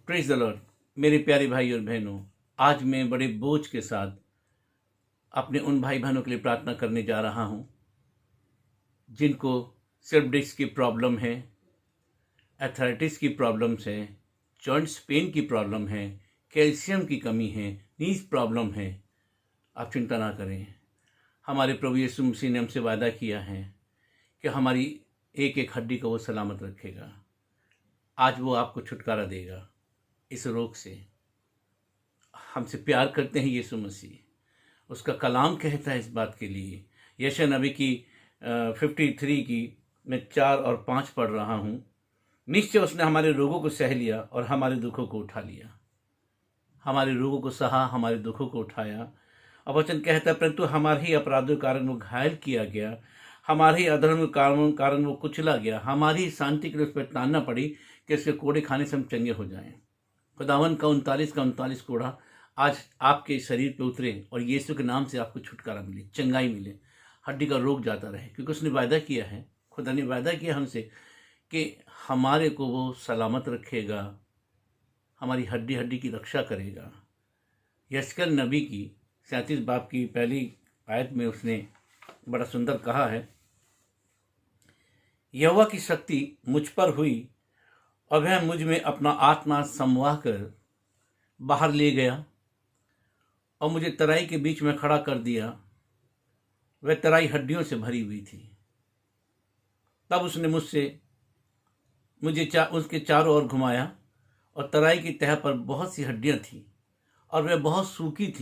Praise the Lord. मेरे प्यारे भाई और बहनों, आज मैं बड़े बोझ के साथ अपने उन भाई बहनों के लिए प्रार्थना करने जा रहा हूं जिनको सिर्फ डिस्क की प्रॉब्लम है, एथराइटिस की प्रॉब्लम्स है, जॉइंट्स पेन की प्रॉब्लम है, कैल्शियम की कमी है, नीज प्रॉब्लम है। आप चिंता ना करें। हमारे प्रभु यीशु मसीह ने हमसे वादा किया है कि हमारी एक एक हड्डी को वो सलामत रखेगा। आज वो आपको छुटकारा देगा इस रोग से। हमसे प्यार करते हैं यीशु मसीह। उसका कलाम कहता है इस बात के लिए। यशायाह नबी की 53 की मैं 4 और 5 पढ़ रहा हूँ। निश्चय उसने हमारे रोगों को सह लिया और हमारे दुखों को उठा लिया। हमारे रोगों को सहा, हमारे दुखों को उठाया। और वचन कहता है परंतु हमारे ही अपराधों के कारण वो घायल किया गया, हमारे ही अधर्म के कारण वो कुचला गया, हमारी ही शांति के लिए उस पर तानना पड़ी कि इसके कोड़े खाने से हम चंगे हो जाएं। खुदावन का 39 कोड़ा आज आपके शरीर पे उतरे और यीशु के नाम से आपको छुटकारा मिले, चंगाई मिले, हड्डी का रोग जाता रहे। क्योंकि उसने वादा किया है, खुदा ने वादा किया हमसे कि हमारे को वो सलामत रखेगा, हमारी हड्डी हड्डी की रक्षा करेगा। यशकल नबी की 37 बाब की पहली आयत में उसने बड़ा सुंदर कहा है, यहोवा की शक्ति मुझ पर हुई और वह मुझ में अपना आत्मा समवा कर बाहर ले गया और मुझे तराई के बीच में खड़ा कर दिया। वह तराई हड्डियों से भरी हुई थी। तब उसने मुझे उसके चारों ओर घुमाया और तराई की तह पर बहुत सी हड्डियां थीं और वह बहुत सूखी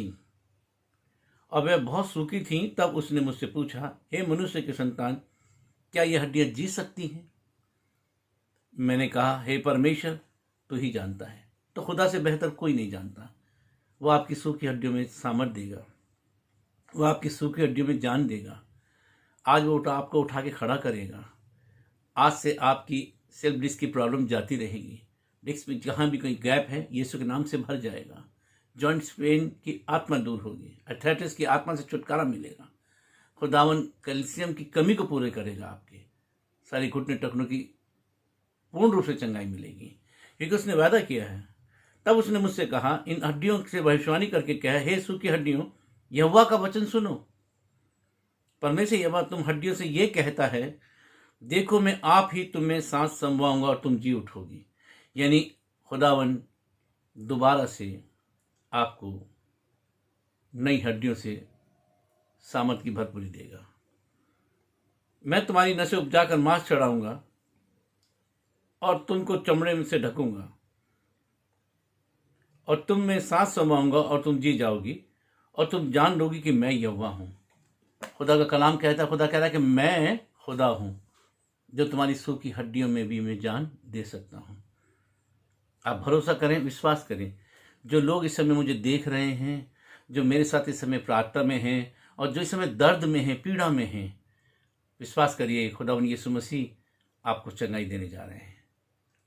थीं। तब उसने मुझसे पूछा, हे मनुष्य के संतान, क्या ये हड्डियां जी सकती हैं? मैंने कहा, हे परमेश्वर, तू ही जानता है। तो खुदा से बेहतर कोई नहीं जानता। वो आपकी सूखी हड्डियों में सामर्थ देगा, वो आपकी सूखी हड्डियों में जान देगा। आज वो आपको उठा के खड़ा करेगा। आज से आपकी सिर्फ डिस्क की प्रॉब्लम जाती रहेगी। डिस्क में जहाँ भी कोई गैप है यीशु के नाम से भर जाएगा। जॉइंट्स पेन की आत्मा दूर होगी, एथराइटिस की आत्मा से छुटकारा मिलेगा। खुदावन कैल्शियम की कमी को पूरे करेगा। आपके सारी घुटने टखनों की पूर्ण रूप से चंगाई मिलेगी, क्योंकि उसने वादा किया है। तब उसने मुझसे कहा, इन हड्डियों से भविष्यवाणी करके कहा, हे सूखी हड्डियों, यहोवा का वचन सुनो। परमेश्वर यहोवा तुम हड्डियों से ये कहता है, देखो मैं आप ही तुम्हें सांस समवाऊंगा और तुम जी उठोगी। यानी खुदावन दोबारा से आपको नई हड्डियों से सामर्थ की भरपूरी देगा। मैं तुम्हारी नसें उपजाकर मांस चढ़ाऊंगा और तुमको चमड़े में से ढकूंगा और तुम में सांस समाऊंगा और तुम जी जाओगी और तुम जान लोगी कि मैं यहोवा हूं। खुदा का कलाम कहता है, खुदा कहता है कि मैं खुदा हूं जो तुम्हारी सूखी हड्डियों में भी मैं जान दे सकता हूं। आप भरोसा करें, विश्वास करें। जो लोग इस समय मुझे देख रहे हैं, जो मेरे साथ इस समय प्रार्थना में हैं और जो इस समय दर्द में हैं, पीड़ा में हैं, विश्वास करिए खुदावन यीशु मसीह आपको चंगाई देने जा रहे हैं।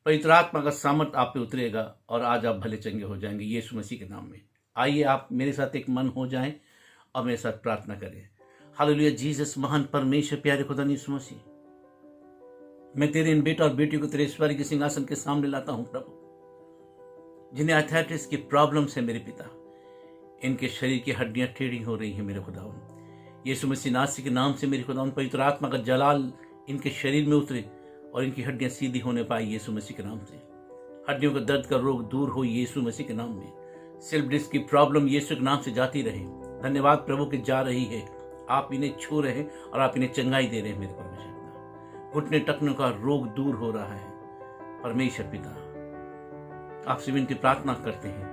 पवित्र आत्मा का सामर्थ आप पे उतरेगा और आज आप भले चंगे हो जाएंगे यीशु मसीह के नाम में। आइए आप मेरे साथ एक मन हो जाएं और मेरे साथ प्रार्थना करें। Hallelujah Jesus. महान परमेश्वर, प्यारे खुदा यीशु मसीह, मैं तेरे इन बेटा और बेटी को तेरे ईश्वरी के सिंहासन के सामने लाता हूं प्रभु, जिन्हें एथराइटिस की प्रॉब्लम है मेरे पिता। इनके शरीर की हड्डियां टेढ़ी हो रही हैं मेरे खुदावन यीशु मसीह नासरी के नाम से। मेरे खुदावन पवित्र आत्मा का जलाल इनके शरीर में उतरे और इनकी हड्डियां सीधी होने पाई यीशु मसीह के नाम से। हड्डियों का दर्द का रोग दूर हो यीशु मसीह के नाम में। सिर्फ डिस्क की प्रॉब्लम यीशु के नाम से जाती रहे। धन्यवाद प्रभु कि जा रही है। आप इन्हें छू रहे हैं और आप इन्हें चंगाई दे रहे हैं मेरे परमेश्वर पिता। घुटने टखनों का रोग दूर हो रहा है परमेश्वर पिता। आपसे विनती प्रार्थना करते हैं,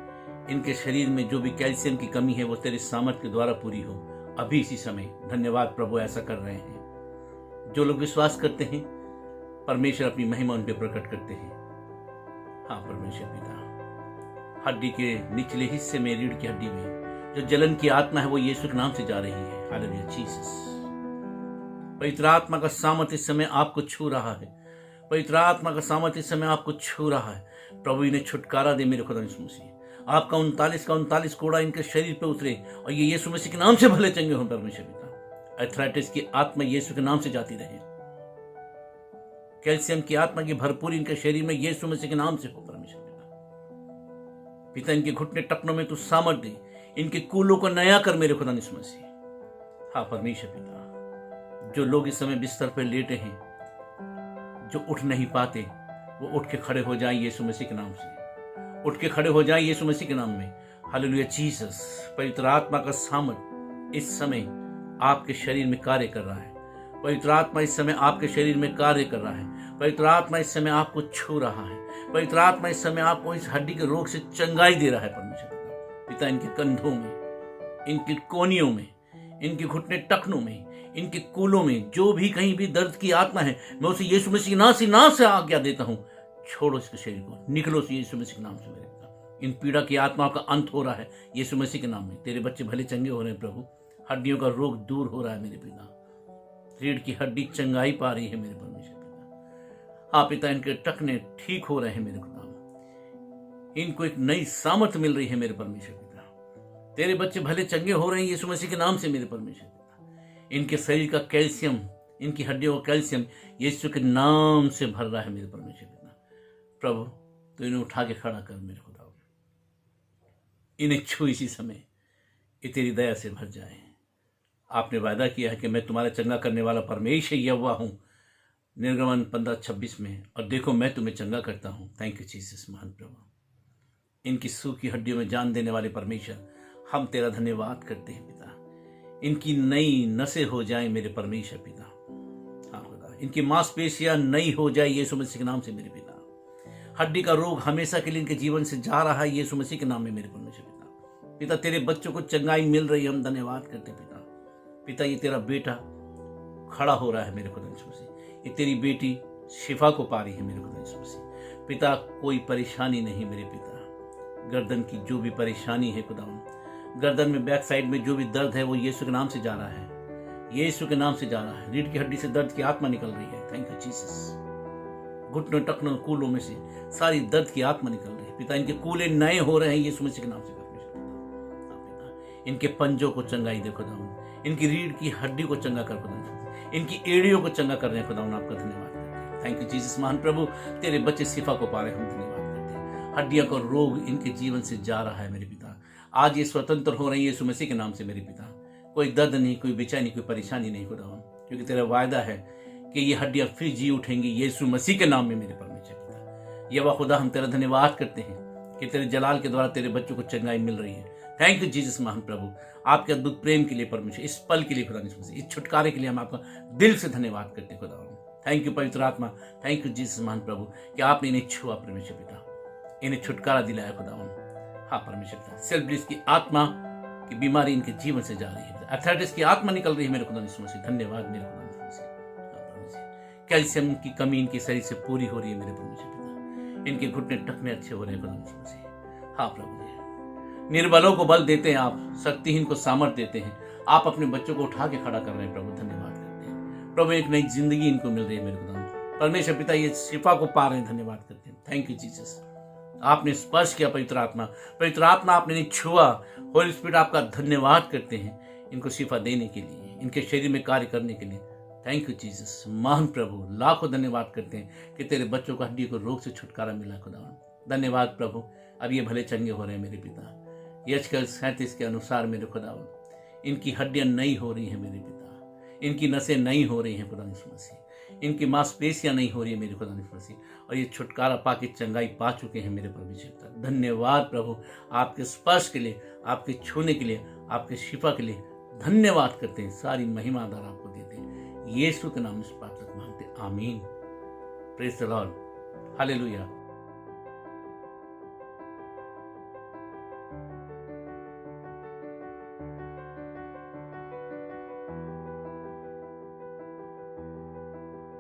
इनके शरीर में जो भी कैल्शियम की कमी है वो तेरे सामर्थ के द्वारा पूरी हो अभी इसी समय। धन्यवाद प्रभु, ऐसा कर रहे हैं। जो लोग विश्वास करते हैं परमेश्वर अपनी महिमा उन पे प्रकट करते हैं। हाँ परमेश्वर पिता, हड्डी के निचले हिस्से में, रीढ़ की हड्डी में जो जलन की आत्मा है वो यीशु के नाम से जा रही है। Hallelujah Jesus. पवित्र आत्मा का सामर्थ इस समय आपको छू रहा है। पवित्र आत्मा का सामर्थ इस समय आपको छू रहा है। प्रभु इन्हें छुटकारा दे मेरे खुदा यीशु मसीह। आपका 39 कोड़ा इनके शरीर पे उतरे और ये यीशु मसीह के नाम से भले चंगे हो परमेश्वर पिता। एथराइटिस की आत्मा यीशु के नाम से जाती रहे। कैल्शियम की आत्मा की भरपूरी इनके शरीर में यीशु मसीह के नाम से हो परमेश्वर पिता। पिता इनके घुटने टखनों में तू सामर्थ दे, इनके कूलों को नया कर मेरे खुदा यीशु मसीह। हाँ परमेश्वर पिता, जो लोग इस समय बिस्तर पर लेटे हैं, जो उठ नहीं पाते, वो उठ के खड़े हो जाएं यीशु मसीह के नाम से, उठ के खड़े हो जाएं यीशु मसीह के नाम में। Hallelujah Jesus. पवित्र आत्मा का सामर्थ इस समय आपके शरीर में कार्य कर रहा है। पवित्र आत्मा इस समय आपके शरीर में कार्य कर रहा है। पवित्र आत्मा इस समय आपको छू रहा है। पवित्र आत्मा इस समय आपको इस हड्डी के रोग से चंगाई दे रहा है। परमेश्वर पिता, इनके कंधों में, इनके कोनियों में, इनके घुटने टखनों में, इनके कूलों में जो भी कहीं भी दर्द की आत्मा है, मैं उसे यीशु मसीह नाम से आज्ञा देता हूं, छोड़ो इसके शरीर को, निकलो यीशु मसीह के नाम से। मेरे पिता, इन पीड़ा की आत्माओं का अंत हो रहा है यीशु मसीह के नाम में। तेरे बच्चे भले चंगे हो रहे हैं प्रभु, हड्डियों का रोग दूर हो रहा है मेरे पिता, रीढ़ की हड्डी चंगाई पा रही है मेरे परमेश्वर पिता। हाँ पिता, इनके टखने ठीक हो रहे हैं मेरे खुदा, इनको एक नई सामर्थ मिल रही है मेरे परमेश्वर पिता। तेरे बच्चे भले चंगे हो रहे हैं यीशु मसीह के नाम से मेरे परमेश्वर पिता। इनके शरीर का कैल्शियम, इनकी हड्डियों का कैल्शियम यीशु के नाम से भर रहा है मेरे परमेश्वर पिता। प्रभु तो इन्हें उठा के खड़ा कर मेरे खुदा, इन्हें छू इसी समय, ये तेरी दया से भर जाए। आपने वायदा किया है कि मैं तुम्हारा चंगा करने वाला परमेश्वर यहोवा हूं, निर्गमन 15:26 में, और देखो मैं तुम्हें चंगा करता हूं। थैंक यू जीसस महान प्रभु। इनकी सूखी हड्डियों में जान देने वाले परमेश्वर, हम तेरा धन्यवाद करते हैं पिता। इनकी नई नसें हो जाएं मेरे परमेश्वर पिता। हाँ खुदा, इनकी मांसपेशियां नई हो जाए यीशु मसीह के नाम से मेरे पिता। हड्डी का रोग हमेशा के लिए इनके जीवन से जा रहा है यीशु मसीह के नाम में मेरे परमेश्वर पिता। पिता तेरे बच्चों को चंगाई मिल रही है, हम धन्यवाद करते पिता। पिता ये तेरा बेटा खड़ा हो रहा है मेरे खुदा यीशु मसीह, ये तेरी बेटी शिफा को पा रही है मेरे खुदा यीशु मसीह। पिता कोई परेशानी नहीं मेरे पिता, गर्दन की जो भी परेशानी है खुदा, गर्दन में बैक साइड में जो भी दर्द है वो यीशु के नाम से जा रहा है, यीशु के नाम से जा रहा है। रीढ़ की हड्डी से दर्द की आत्मा निकल रही है। Thank you Jesus. घुटनों टखनों कूलों में से सारी दर्द की आत्मा निकल रही है पिता। इनके कूले नए हो रहे हैं यीशु मसीह के नाम से पिता। इनके पंजों को चंगाई दे खुदा, इनकी रीढ़ की हड्डी को चंगा कर खुदा, इनकी एड़ियों को चंगा कर रहे हैं खुदा, आपका धन्यवाद करते हैं। थैंक यू जीसस महान प्रभु। तेरे बच्चे शिफा को पा रहे हैं, हम धन्यवाद करते हैं। हड्डियों का रोग इनके जीवन से जा रहा है मेरे पिता। आज ये स्वतंत्र हो रही है यीशु मसीह के नाम से मेरे पिता। कोई दर्द नहीं, कोई बेचैनी, कोई परेशानी नहीं खुदा, क्योंकि तेरा वायदा है कि ये हड्डियां फिर जी उठेंगी यीशु मसीह के नाम में मेरे परमेश्वर पिता। यहोवा खुदा, हम तेरा धन्यवाद करते हैं कि तेरे जलाल के द्वारा तेरे बच्चों को चंगाई मिल रही है। थैंक यू जीसस महान प्रभु, आपके अद्भुत प्रेम के लिए परमेश्वर, इस पल के लिए खुदा, इस छुटकारे के लिए हम आपका दिल से धन्यवाद करते हैं खुदा। थैंक यू पवित्र आत्मा, थैंक यू जीसस महान प्रभु कि आपने इन्हें छुआ परमेश्वर पिता, इन्हें छुटकारा दिलाया खुदा। हाँ परमेश्वर पिता, सेल्फ डिलीज की आत्मा की बीमारी इनके जीवन से जा रही है, अर्थराइटिस की आत्मा निकल रही है मेरे खुदा यीशु मसीह। धन्यवाद मेरे खुदा यीशु मसीह। कैल्शियम की कमी इनके शरीर से पूरी हो रही है मेरे परमेश्वर पिता। इनके घुटने टखने अच्छे हो रहे हैं खुदा यीशु मसीह। हाँ प्रभु जी, निर्बलों को बल देते हैं आप, शक्तिहीन को सामर्थ देते हैं आप, अपने बच्चों को उठा के खड़ा कर रहे हैं प्रभु, धन्यवाद करते हैं प्रभु। एक नई जिंदगी इनको मिल रही है मेरे खुदा परमेश्वर पिता, ये शिफा को पा रहे हैं, धन्यवाद करते हैं। Thank you Jesus. आपने स्पर्श किया पवित्र आत्मा, पवित्र आत्मा आपने नहीं छुआ, होली स्पिरिट आपका धन्यवाद करते हैं इनको शिफा देने के लिए, इनके शरीर में कार्य करने के लिए। थैंक यू जीसस महान प्रभु, लाखों धन्यवाद करते हैं कि तेरे बच्चों को हड्डी को रोग से छुटकारा मिला खुदा। धन्यवाद प्रभु, अब ये भले चंगे हो रहे हैं मेरे पिता। यशकल 37 के अनुसार मेरे खुदा, इनकी हड्डियां नई हो रही हैं मेरे पिता, इनकी नसें नई हो रही हैं खुदा यीशु मसीह, इनकी मांसपेशियां नहीं हो रही है मेरे खुदा यीशु मसीह, और ये छुटकारा पाके चंगाई पा चुके हैं मेरे परमेश्वर। धन्यवाद प्रभु, आपके स्पर्श के लिए, आपके छूने के लिए, आपके शिफा के लिए धन्यवाद करते हैं। सारी महिमा आदर आपको देते हैं, यीशु के नाम में प्रार्थना मांगते, आमीन। Praise the Lord, hallelujah.